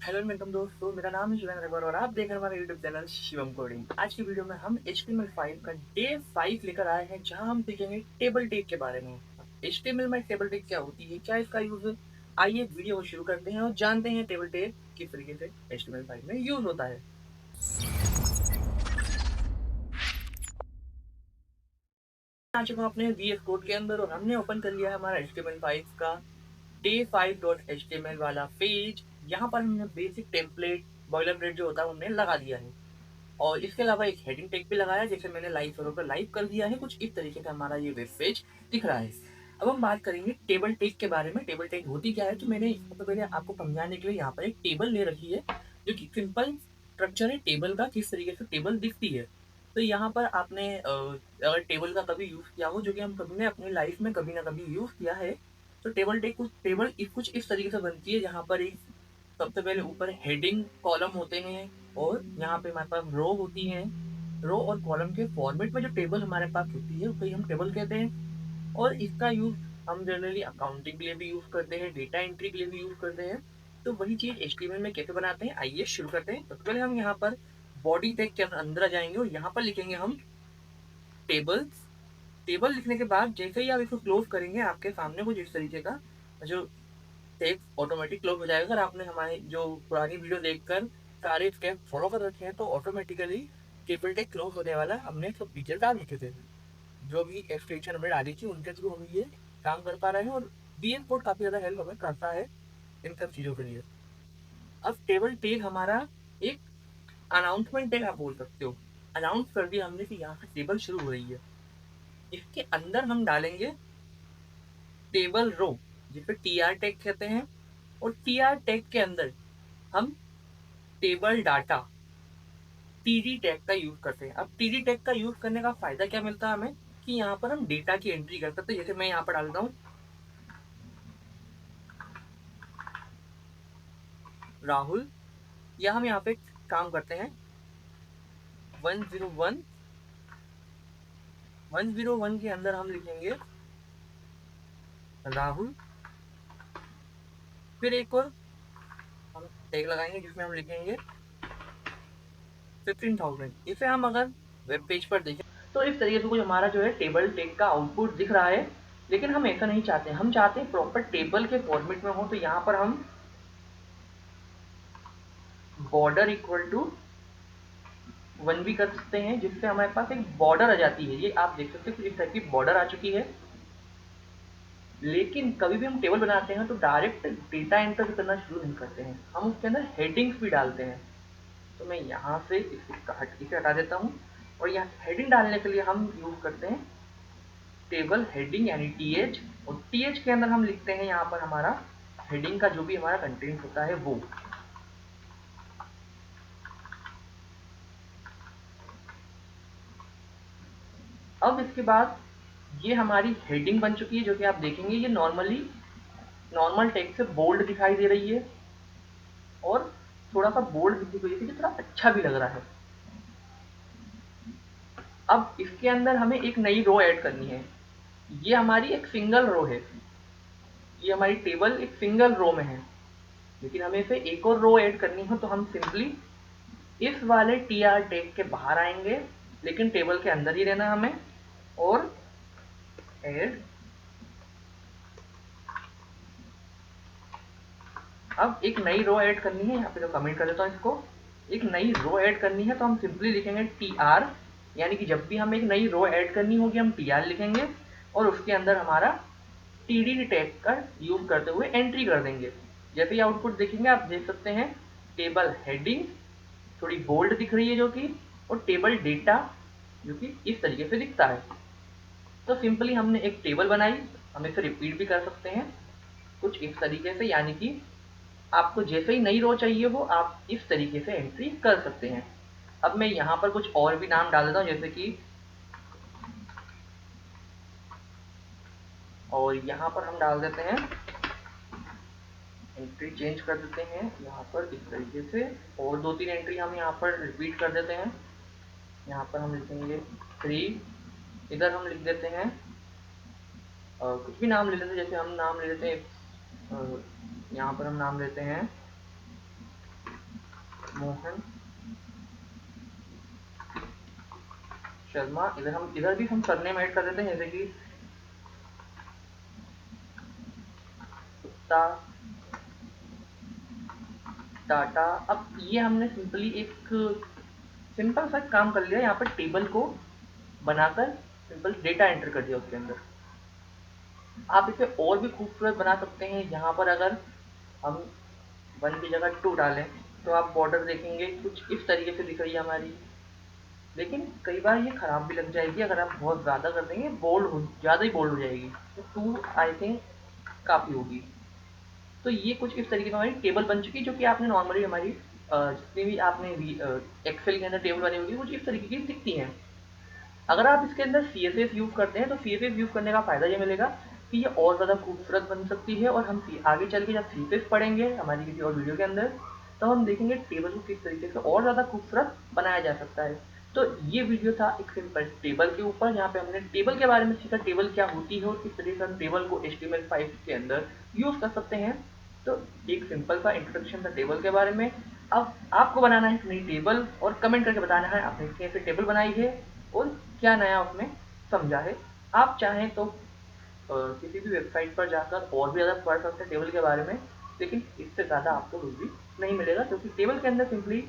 Hello welcome दोस्तों, मेरा नाम है शिवेंद्र अग्रवाल और आप देख रहे हैं हमारा यूट्यूब चैनल शिवम कोडिंग। आज की वीडियो में हम HTML5 का डे 5 लेकर आए हैं, जहां हम सीखेंगे टेबल टैग के बारे में। HTML में टेबल टैग क्या होती है, क्या इसका यूज है। आइए वीडियो को शुरू करते हैं और जानते हैं टेबल टैग किस तरीके से HTML5 में यूज होता है। आ चुका हूं अपने VS कोड के अंदर और हमने ओपन कर लिया है हमारा HTML5 का day5.html वाला पेज। यहाँ पर हमने बेसिक टेम्पलेट बॉयलर प्लेट जो होता है हमने लगा दिया है और इसके अलावा एक हेडिंग टैग भी लगाया, जैसे मैंने लाइव सर्वर पर लाइव कर दिया है। कुछ इस तरीके का हमारा ये वेब पेज दिख रहा है। अब हम बात करेंगे टेबल टैग के बारे में। टेबल टैग होती क्या है, तो मैंने सबसे पहले आपको समझाने के लिए यहाँ पर एक टेबल ले रखी है, जो कि सिंपल स्ट्रक्चर है टेबल का, किस तरीके से टेबल दिखती है। तो यहाँ पर आपने अगर टेबल का कभी यूज किया हो, जो कि हम सभी ने अपनी लाइफ में कभी ना कभी यूज किया है, तो टेबल कुछ इस तरीके से बनती है, जहाँ पर एक सबसे पहले ऊपर हेडिंग कॉलम होते हैं और यहाँ पे हमारे पास रो होती हैं। रो और कॉलम के फॉर्मेट में जो टेबल हमारे पास होती है उसे हम टेबल कहते हैं। और इसका यूज हम जनरली अकाउंटिंग के लिए भी यूज करते हैं, डेटा एंट्री के लिए भी यूज करते हैं। तो वही चीज HTML में कैसे बनाते हैं, आइए शुरू करते हैं। सबसे पहले हम यहाँ पर बॉडी टैग के अंदर आ जाएंगे और यहाँ पर लिखेंगे हम टेबल्स। टेबल लिखने के बाद जैसे ही आप इसको क्लोज करेंगे, आपके सामने कुछ इस तरीके का जो टेक्स्ट ऑटोमेटिक क्लोज हो जाएगा। अगर आपने हमारी जो पुरानी वीडियो देखकर सारे स्टेप फॉलो कर रखे हैं, तो ऑटोमेटिकली टेबल टेक क्लोज होने वाला हमने सब फीचर डाल रखे थे। जो भी एक्सटेंशन हमने डाली थी उनके थ्रू हम ये काम कर पा रहे हैं और VS कोड काफ़ी ज़्यादा हेल्प हमें करता है इन सब चीज़ों के लिए। अब टेबल टेग हमारा एक अनाउंसमेंट टेग आप बोल सकते हो। अनाउंस कर दिया हमने कि यहाँ से टेबल शुरू हो रही है। इसके अंदर हम डालेंगे टेबल रो, जिसे TR टैग कहते हैं। और TR टैग के अंदर हम टेबल डाटा TD टैग का यूज करते हैं। अब TD टैग का यूज करने का फायदा क्या मिलता है हमें, कि यहाँ पर हम डेटा की एंट्री कर सकते हैं। जैसे मैं यहाँ पर डालता हूँ राहुल, या हम यहाँ पे काम करते हैं 101 के अंदर हम लिखेंगे राहुल। फिर एक और हम टैग लगाएंगे जिसमें हम लिखेंगे 15,000। इसे हम अगर वेब पेज पर देखें तो इस तरीके से कुछ हमारा जो है टेबल टैग का आउटपुट दिख रहा है। लेकिन हम ऐसा नहीं चाहते, हम चाहते हैं प्रॉपर टेबल के फॉर्मेट में हो। तो यहाँ पर हम बॉर्डर इक्वल टू 1 भी कर सकते हैं, जिससे हमारे पास एक बॉर्डर आ जाती है। ये आप देख सकते हैं इस टाइप की बॉर्डर आ चुकी है। लेकिन कभी भी हम टेबल बनाते हैं तो डायरेक्ट डेटा एंटर करना शुरू नहीं करते हैं, हम उसके अंदर हेडिंग्स भी डालते हैं। तो मैं यहाँ से इसे हटा देता हूँ और यहाँ हेडिंग डालने के लिए हम यूज करते हैं टेबल हेडिंग यानी TH। और TH के अंदर हम लिखते हैं यहाँ पर हमारा हेडिंग का जो भी हमारा कंटेंट होता है वो। अब इसके बाद ये हमारी हेडिंग बन चुकी है, जो कि आप देखेंगे ये नॉर्मल टेक्स्ट से बोल्ड दिखाई दे रही है और थोड़ा सा बोल्ड दिखने की वजह से थोड़ा अच्छा भी लग रहा है। अब इसके अंदर हमें एक नई रो ऐड करनी है। ये हमारी एक सिंगल रो है, ये हमारी टेबल एक सिंगल रो में है, लेकिन हमें इसे एक और रो ऐड करनी है। तो हम सिंपली इस वाले TR टैग के बाहर आएंगे, लेकिन टेबल के अंदर ही रहना हमें, और ऐड। अब एक नई रो ऐड करनी है, यहाँ पे तो कमेंट कर देता हूँ इसको। एक नई रो ऐड करनी है तो हम सिंपली लिखेंगे TR, यानी कि जब भी हम एक नई रो ऐड करनी होगी हम TR लिखेंगे और उसके अंदर हमारा TD टैग का यूज करते हुए एंट्री कर देंगे। जैसे ही आउटपुट देखेंगे आप देख सकते हैं टेबल हेडिंग थोड़ी बोल्ड दिख रही है जो कि, और टेबल डेटा जो कि इस तरीके से दिखता है। तो सिंपली हमने एक टेबल बनाई, हम इसे रिपीट भी कर सकते हैं कुछ इस तरीके से, यानी कि आपको जैसे ही नई रो चाहिए हो आप इस तरीके से एंट्री कर सकते हैं। अब मैं यहाँ पर कुछ और भी नाम डाल देता हूँ, जैसे कि, और यहाँ पर हम डाल देते हैं एंट्री चेंज कर देते हैं यहाँ पर इस तरीके से, और 2-3 एंट्री हम यहाँ पर रिपीट कर देते हैं। यहाँ पर हम लिखेंगे 3, इधर हम लिख देते हैं कुछ भी नाम ले लेते हैं। जैसे हम नाम ले लेते हैं यहाँ पर हम नाम लेते हैं मोहन शर्मा। इधर भी हम सरनेम ऐड कर देते हैं, जैसे कि गुप्ता टाटा। अब ये हमने सिंपली एक सिंपल सा काम कर लिया, यहाँ पर टेबल को बनाकर सिंपल डेटा एंटर कर दिया उसके अंदर। आप इसे और भी खूबसूरत बना सकते हैं। यहाँ पर अगर हम 1 की जगह 2 डालें तो आप बॉर्डर देखेंगे कुछ इस तरीके से दिख रही है हमारी। लेकिन कई बार ये खराब भी लग जाएगी, अगर आप बहुत ज़्यादा कर देंगे ज़्यादा ही बोल्ड हो जाएगी। तो 2 आई थिंक काफ़ी होगी। तो ये कुछ इस तरीके से हमारी टेबल बन चुकी है, जो कि आपने नॉर्मली हमारी जितनी भी आपने एक्सेल के अंदर टेबल बनी होगी कुछ इस तरीके की दिखती हैं। अगर आप इसके अंदर सी एस एस यूज़ करते हैं तो सी एस एस यूज़ करने का फ़ायदा ये मिलेगा कि ये और ज़्यादा खूबसूरत बन सकती है, और हम आगे चल के जब सी एस एस पढ़ेंगे हमारी किसी और वीडियो के अंदर, तो हम देखेंगे टेबल को किस तरीके से और ज़्यादा खूबसूरत बनाया जा सकता है। तो ये वीडियो था एक सिंपल टेबल के ऊपर, जहाँ पे हमने टेबल के बारे में सीखा, टेबल क्या होती है और किस तरीके से हम टेबल को HTML5 के अंदर यूज़ कर सकते हैं। तो एक सिंपल सा इंट्रोडक्शन था टेबल के बारे में। अब आपको बनाना है एक नई टेबल और कमेंट करके बताना है आपने कैसे टेबल बनाई है और क्या नया उसमें समझा है। आप चाहें तो किसी भी वेबसाइट पर जाकर और भी ज़्यादा पढ़ सकते हैं टेबल के बारे में, लेकिन इससे ज़्यादा आपको कुछ भी नहीं मिलेगा, क्योंकि टेबल के अंदर simply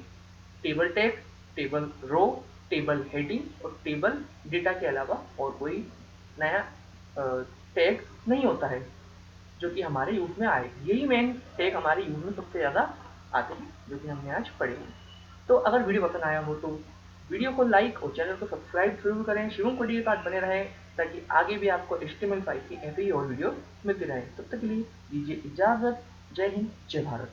table text, table row, table heading और टेबल डेटा के अलावा और कोई नया टैग नहीं होता है जो कि हमारे यूज़ में आए। यही मेन टैग हमारे यूज़ में सबसे ज़्यादा आते हैं, जो कि हमने आज पढ़े हैं। तो अगर वीडियो पसंद आया हो तो वीडियो को लाइक और चैनल को सब्सक्राइब जरूर करें। शिवम कोडी के साथ बने रहें, ताकि आगे भी आपको HTML5 की ऐसे ही और वीडियो मिलती रहे। तब तक के लिए दीजिए इजाज़त। जय हिंद, जय भारत।